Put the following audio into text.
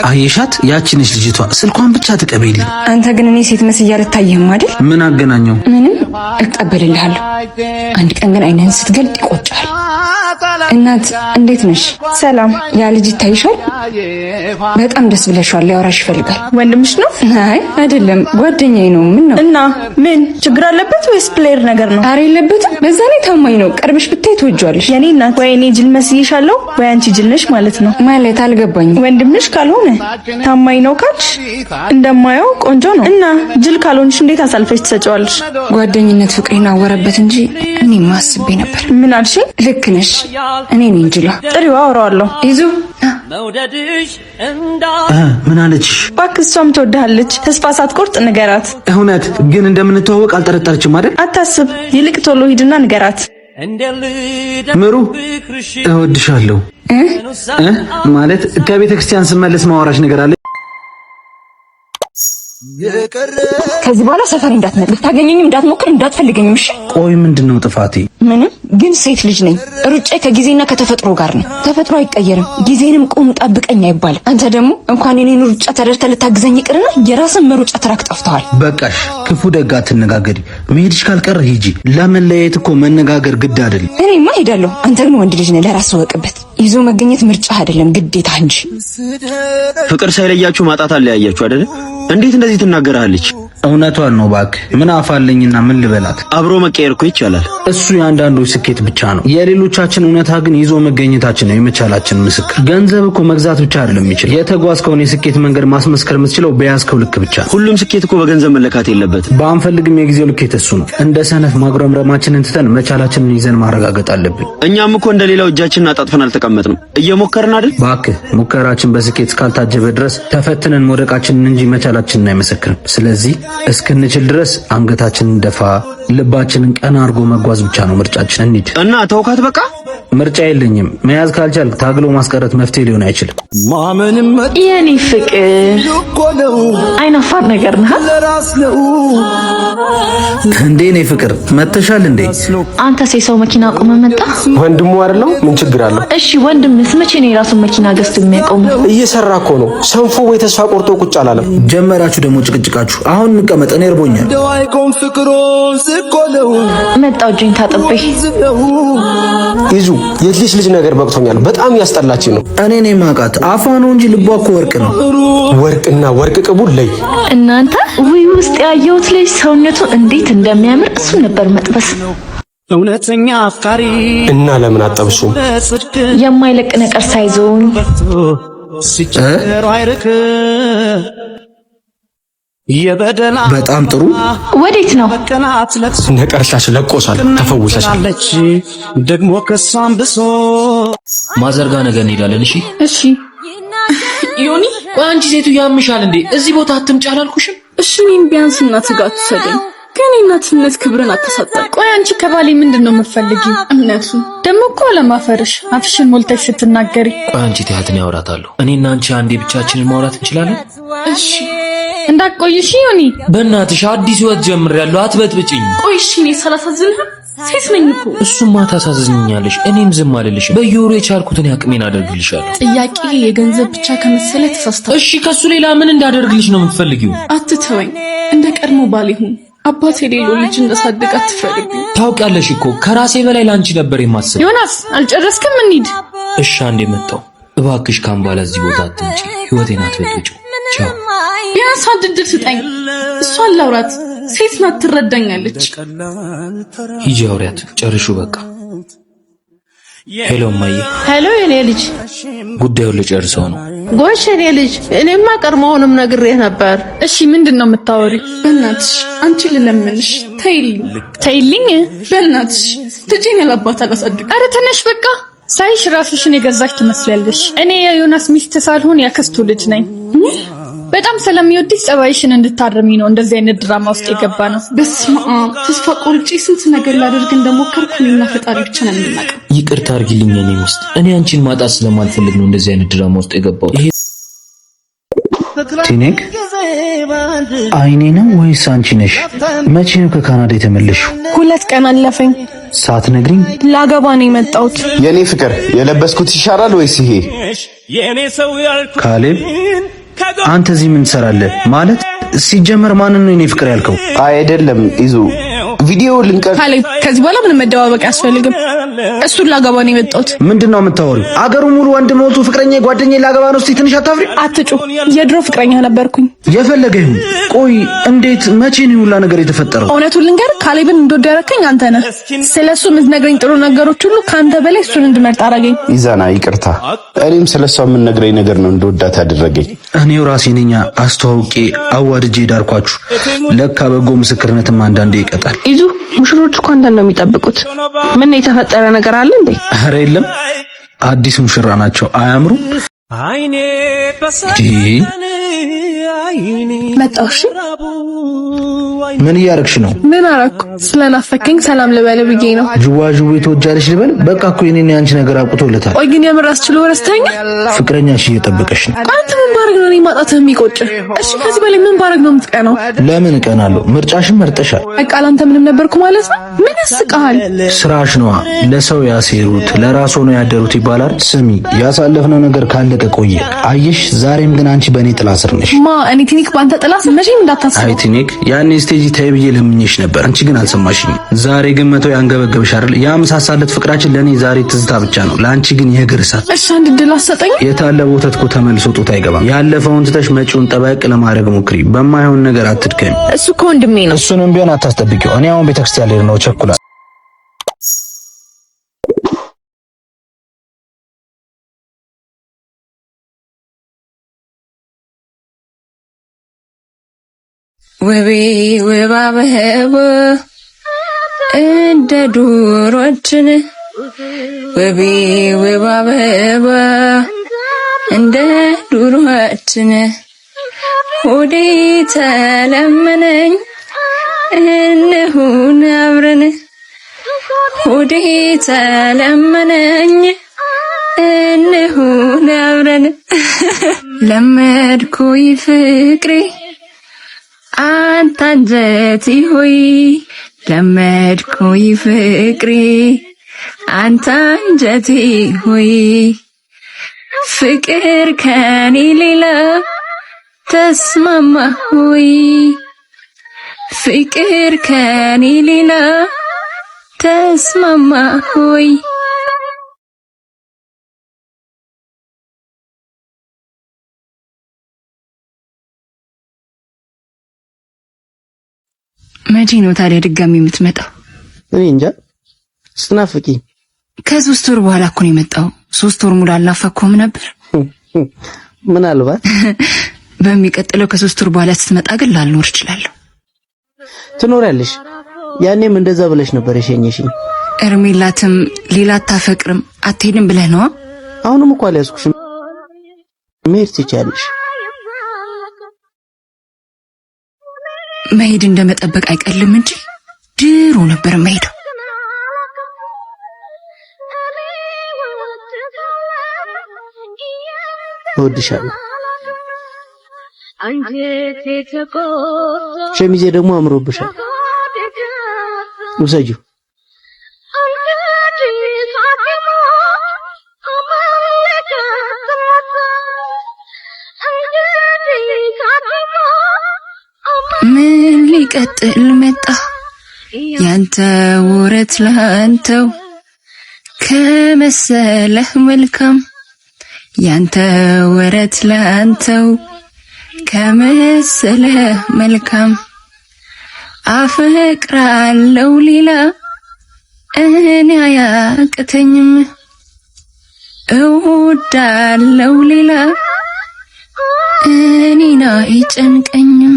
አየሻት? ያቺንሽ ልጅቷ ስልኳን ብቻ ተቀበይልኝ። አንተ ግን እኔ ሴት መስያ ልታየህም አይደል? ምን አገናኘው? ምንም እቀበልልሃለሁ። አንድ ቀን ግን አይነን ስትገልጥ ይቆጫል። እናት እንዴት ነሽ? ሰላም። ያ ልጅ ይታይሻል? በጣም ደስ ብለሻል። ሊያወራሽ ይፈልጋል። ወንድምሽ ነው? አይ አይደለም፣ ጓደኛዬ ነው። ምን ነው? እና ምን ችግር አለበት ወይስ ፕሌየር ነገር ነው? አረ የለበትም። በዛ ላይ ታማኝ ነው። ቀርበሽ ብታይ ትወጂዋለሽ። የኔ እናት ወይ እኔ ጅል መስይሻለሁ ወይ አንቺ ጅል ነሽ ማለት ነው። ማለት አልገባኝም። ወንድምሽ ካልሆነ ታማኝ ነው ካልሽ እንደማየው ቆንጆ ነው። እና ጅል ካልሆንሽ እንዴት አሳልፈሽ ትሰጪዋለሽ? ጓደኝነት ፍቅሬን አወረበት እንጂ እኔማ አስቤ ነበር። ምን አልሽ? ልክ ነሽ። እኔ ነኝ ጅላ። ጥሪው አወራዋለሁ። ይዙ ምን አለችሽ? እባክህ እሷም ትወድሃለች። ተስፋ ሳትቆርጥ ንገራት። እውነት ግን እንደምንተዋወቅ አልጠረጠረችም አይደል? አታስብ። ይልቅ ቶሎ ሂድና ንገራት። ምሩ እወድሻለሁ። ማለት ከቤተ ክርስቲያን ስመለስ ማወራሽ ነገር አለ። ከዚህ በኋላ ሰፈር እንዳትመጣ፣ ታገኘኝም እንዳትሞክር፣ እንዳትፈልገኝም። እሺ? ቆይ ምንድነው ጥፋቴ? ምንም። ግን ሴት ልጅ ነኝ። ሩጫዬ ከጊዜና ከተፈጥሮ ጋር ነው። ተፈጥሮ አይቀየርም። ጊዜንም ቁም ጠብቀኝ አይባልም። አንተ ደግሞ እንኳን የኔን ሩጫ ተደርተህ ልታግዘኝ ይቅርና የራስን መሩጫ ትራክ ጠፍተዋል። በቃሽ፣ ክፉ ደግ አትነጋገሪ። መሄድሽ ካልቀረ ሂጂ። ለመለያየት እኮ መነጋገር ግድ አይደለም። እኔማ ሄዳለሁ። አንተ ግን ወንድ ልጅ ነህ። ለራስህ ወቅበት። ይዞ መገኘት ምርጫ አይደለም ግዴታ እንጂ። ፍቅር ሳይለያችሁ ማጣት አለያያችሁ አይደል? እንዴት እንደዚህ ትናገራለች? እውነቷን ነው። እባክህ ምን አፋለኝና ምን ልበላት? አብሮ መቀየር እኮ ይቻላል። እሱ የአንዳንዶች ስኬት ብቻ ነው። የሌሎቻችን እውነታ ግን ይዞ መገኘታችን ነው የመቻላችን ምስክር። ገንዘብ እኮ መግዛት ብቻ አይደለም የሚችል። የተጓዝከውን የስኬት መንገድ ማስመስከር የምትችለው በያዝከው ልክ ብቻ። ሁሉም ስኬት እኮ በገንዘብ መለካት የለበትም። ባንፈልግም የጊዜው ልኬት እሱ ነው። እንደ ሰነፍ ማጉረምረማችንን ትተን መቻላችንን ይዘን ማረጋገጥ አለብን። እኛም እኮ እንደሌላው እጃችንን አጣጥፈን አልተቀመጥንም። እየሞከርን አይደል? እባክህ ሙከራችን በስኬት እስካልታጀበ ድረስ ተፈትነን መውደቃችንን እንጂ መቻላችንን አይመሰክርም። ስለዚህ እስክንችል ድረስ አንገታችንን ደፋ፣ ልባችንን ቀና አድርጎ መጓዝ ብቻ ነው ምርጫችን። እንሂድ እና ተውካት። በቃ ምርጫ የለኝም። መያዝ ካልቻል ታግሎ ማስቀረት መፍትሄ ሊሆን አይችልም። ማመንም የኔ ፍቅር አይናፋር ነገር ነህ። እንዴ ነው ፍቅር መተሻል እንዴ? አንተ ሰው መኪና ቆመ መጣ። ወንድሙ አይደለም? ምን ችግር አለው? እሺ ወንድምስ መቼ ነው የራሱን መኪና ገዝቶ የሚያቆመው? እየሰራ እኮ ነው። ሰንፎ ወይ ተስፋ ቆርጦ ቁጭ አላለም። ጀመራችሁ ደግሞ ጭቅጭቃችሁ። አሁን እንቀመጥ፣ እኔ እርቦኛል። መጣው እጄን ታጥቤ። ይዙ የልጅ ልጅ ነገር በቅቶኛል። በጣም ያስጠላችኝ ነው። እኔ ነኝ ማቃት። አፏ ነው እንጂ ልቧ እኮ ወርቅ ነው። ወርቅና ወርቅ ቅቡል ለይ። እናንተ ውይ ውስጥ ያየሁት ልጅ ሰውነቱ እንዴት እንደሚያምር እሱን ነበር መጥበስ። እውነተኛ አፍቃሪ እና ለምን አጠብሱም? የማይለቅ ነቀር ሳይዞን ሲጨሩ አይርክ የበደላ በጣም ጥሩ። ወዴት ነው? ነቀርሻሽ ለቆሳል፣ ተፈውሰሻል። ደግሞ ከሷም ብሶ ማዘርጋ ነገ እንሄዳለን። እሺ እሺ። ዮኒ አንቺ ሴቱ ያምሻል እንዴ? እዚህ ቦታ አትምጪ አላልኩሽም? እሺ እኔን ቢያንስ እናትህ ጋር ትሰደኝ። ግን እናትነት ክብርን አታሳጣኝ። ቆይ አንቺ ከባሌ ምንድነው የምትፈልጊው? እምነቱ ደግሞ እኮ ለማፈርሽ አፍሽን ሞልተሽ ስትናገሪ። ቆይ አንቺ ትያትን ያወራታለሁ። እኔና አንቺ አንዴ ብቻችንን ማውራት እንችላለን? እሺ እንዳትቆይሽ ዮኒ። በእናትሽ አዲስ ህይወት ጀምሬያለሁ፣ አትበጥብጭኝ። ቆይ እሺ እኔ ሳላሳዝንህ ሴት ነኝ እኮ። እሱማ ታሳዝኝኛለሽ፣ እኔም ዝም አልልሽም። በየወሩ የቻልኩትን ያቅሜን አደርግልሻለሁ። ጥያቄ የገንዘብ ብቻ ከመሰለ ተሳስተሃል። እሺ ከሱ ሌላ ምን እንዳደርግልሽ ነው የምትፈልጊው? አትተወኝ፣ እንደ ቀድሞ ባል ይሁን። አባቴ ሌሎ ልጅ እንዳሳድግ አትፈልጊው። ታውቂያለሽ እኮ ከራሴ በላይ ላንቺ ነበር የማስበው። ዮናስ አልጨረስክም? እንሂድ። እሺ አንዴ መጣሁ። እባክሽ ካምባላ እዚህ ቦታ አትምጪ፣ ህይወቴን አትበጥብጪው። ቻው። ቢያንስ አንድ እድል ስጠኝ። እሷን ላውራት፣ ሴት ናት ትረዳኛለች። ሂጂ አውሪያት፣ ጨርሹ በቃ። ሄሎ እማዬ። ሄሎ የኔ ልጅ፣ ጉዳዩን ልጨርሰው ነው። ጎሽ የኔ ልጅ፣ እኔማ ቀድሞውንም ነግሬህ ነበር። እሺ ምንድነው የምታወሪ? በእናትሽ አንቺ ልለምንሽ፣ ተይልኝ። በእናትሽ ልጄን ያላባት አላሳድግ። ኧረ ተነሽ በቃ። ሳይሽ ራስሽን የገዛሽ ትመስያለሽ። እኔ የዮናስ ሚስት ሳልሆን ያክስቱ ልጅ ነኝ። በጣም ስለሚወድሽ ጸባይሽን እንድታረሚ ነው እንደዚህ አይነት ድራማ ውስጥ የገባ ነው። በስመ አብ ተስፋ ቆርጬ ስንት ነገር ላደርግ እንደሞከርኩ እኔና ፈጣሪ ብቻ ነን የምናውቀው። ይቅርታ አድርጊልኝ የኔ ሚስት፣ እኔ አንቺን ማጣት ስለማልፈልግ ነው እንደዚህ አይነት ድራማ ውስጥ የገባው። ቲኔክ አይኔ ነው ወይስ አንቺ ነሽ? መቼ ነው ከካናዳ የተመለሽው? 2 ቀን አለፈኝ። ሳትነግሪኝ? ላገባ ነው የመጣሁት። የኔ ፍቅር የለበስኩት ይሻላል ወይስ ይሄ? ካሌብ አንተ እዚህ ምን ትሰራለህ? ማለት ሲጀመር ማንን ነው የኔ ፍቅር ያልከው? አይደለም ይዙ ቪዲዮ ልንቀር ካሌብ ከዚህ በኋላ ምንም መደባበቅ አያስፈልግም። እሱን ላገባ ነው የመጣሁት። ምንድነው የምታወሪው? አገሩ ሙሉ ወንድ ሞልቶ ፍቅረኛ ጓደኛዬ ላገባ ነው። እስቲ ትንሽ አታፍሪ? አትጩ። የድሮ ፍቅረኛ ነበርኩኝ። የፈለገ ይሁን። ቆይ እንዴት መቼ ነው ሁላ ነገር የተፈጠረው? እውነቱን ልንገር፣ ካሌብን እንደወደው ያደረከኝ አንተ ነህ። ስለሱ የምትነግረኝ ጥሩ ነገሮች ሁሉ ካንተ በላይ እሱን እንድመርጥ አደረገኝ። ኢዛና ይቅርታ፣ እኔም ስለሷ የምትነግረኝ ነገር ነው እንደወዳት ያደረገኝ። እኔው ራሴ ነኝ አስተዋውቄ አዋድጄ ዳርኳችሁ። ለካ በጎ ምስክርነትም አንዳንዴ ይቀጣል። ይዙ ሙሽሮች እኮ አንተን ነው የሚጠብቁት። ምን የተፈጠረ ነገር አለ እንዴ? ኧረ የለም፣ አዲስ ሙሽራ ናቸው። አያምሩ? መጣሽ? ምን እያረግሽ ነው? ምን አረኩ? ስለናፈከኝ ሰላም ልበል ብዬ ነው። ጅዋጅዌ ትወጃለሽ ልበል? በቃ እኮ የኔና ያንቺ ነገር አብቅቶለታል። ቆይ ግን የምር አስችሎ ረስተኛ? ፍቅረኛሽ እየጠበቀሽ ነው። አንተ ምን ባረግ ነው ማጣትህ የሚቆጭ? እሺ ከዚህ በላይ ምን ባረግ ነው የምትቀናው? ለምን እቀናለሁ? ምርጫሽን መርጠሻል። በቃ አንተ ምንም ነበርኩ ማለት ነው? ምን ያስቃል? ስራሽ ነዋ። ለሰው ያሴሩት ለራሱ ነው ያደሩት ይባላል። ስሚ፣ ያሳለፍነው ነገር ካለቀ ቆየ። አየሽ፣ ዛሬም ግን አንቺ በእኔ ጥላ ስር ነሽ። እኔ ቲኒክ ባንተ ጥላ መቼም እንዳታስብ። አይ ቲኒክ፣ ያኔ ስቴጂ ተይ ብዬ ለምኜሽ ነበር፣ አንቺ ግን አልሰማሽኝ። ዛሬ ግን መተው ያንገበገብሽ አይደል? ያ መሳሳለት ፍቅራችን ለኔ ዛሬ ትዝታ ብቻ ነው፣ ለአንቺ ግን የእግር እሳት። እሺ አንድ ድል አሰጠኝ። የታለ ወተት እኮ ተመልሶ ጡት አይገባም። ያለፈውን ትተሽ መጪውን ጠበቅ ለማድረግ ሞክሪ። በማይሆን ነገር አትድከሚ። እሱ እኮ ወንድሜ ነው። እሱንም ቢሆን አታስጠብቂው። እኔ አሁን ቤተክርስቲያን ልሄድ ነው፣ ቸኩላ። ውቤ ውብ አበባ እንደ ዱሮችን ውቤ ውብ አበባ እንደ ዱሮችን ሆዴ ተለመነኝ እንሁን አብረን ሆዴ ተለመነኝ እንሁን አብረን ለመድኩኝ ፍቅሬ አንተ አንጀቴ ሆይ ለመድኩኝ ፍቅሬ አንተ አንጀቴ ሆይ ፍቅር ከኔ ሌላ ተስማማ ሆይ ፍቅር ከኔ ሌላ ተስማማ ሆይ መቼ ነው ታዲያ ድጋሚ የምትመጣው? እኔ እንጃ፣ ስናፍቂ ከ3 ወር በኋላ እኮ ነው የመጣው። 3 ወር ሙሉ አልናፈቅኩም ነበር። ምናልባት በሚቀጥለው ከ3 ወር በኋላ ስትመጣ ግን ላልኖር እችላለሁ። ትኖሪያለሽ። ያኔም እንደዛ ብለሽ ነበር የሸኘሽኝ። እርሜላትም ሌላ አታፈቅርም አትሄድም ብለህ ነው? አሁንም እኮ አልያዝኩሽም። መሄድ ትችያለሽ። መሄድ እንደመጠበቅ አይቀልም እንጂ ድሮ ነበር መሄደው። እወድሻለሁ። ሸሚዜ ደግሞ አምሮብሻል። ውሰጂው። ምን ሊቀጥል መጣ ያንተ ወረት ላንተው ከመሰለህ መልካም ያንተ ወረት ላንተው ከመሰለህ መልካም አፈቅራለሁ ሌላ እኔ አያቅተኝም እወዳለሁ ሌላ እኔን አይጨንቀኝም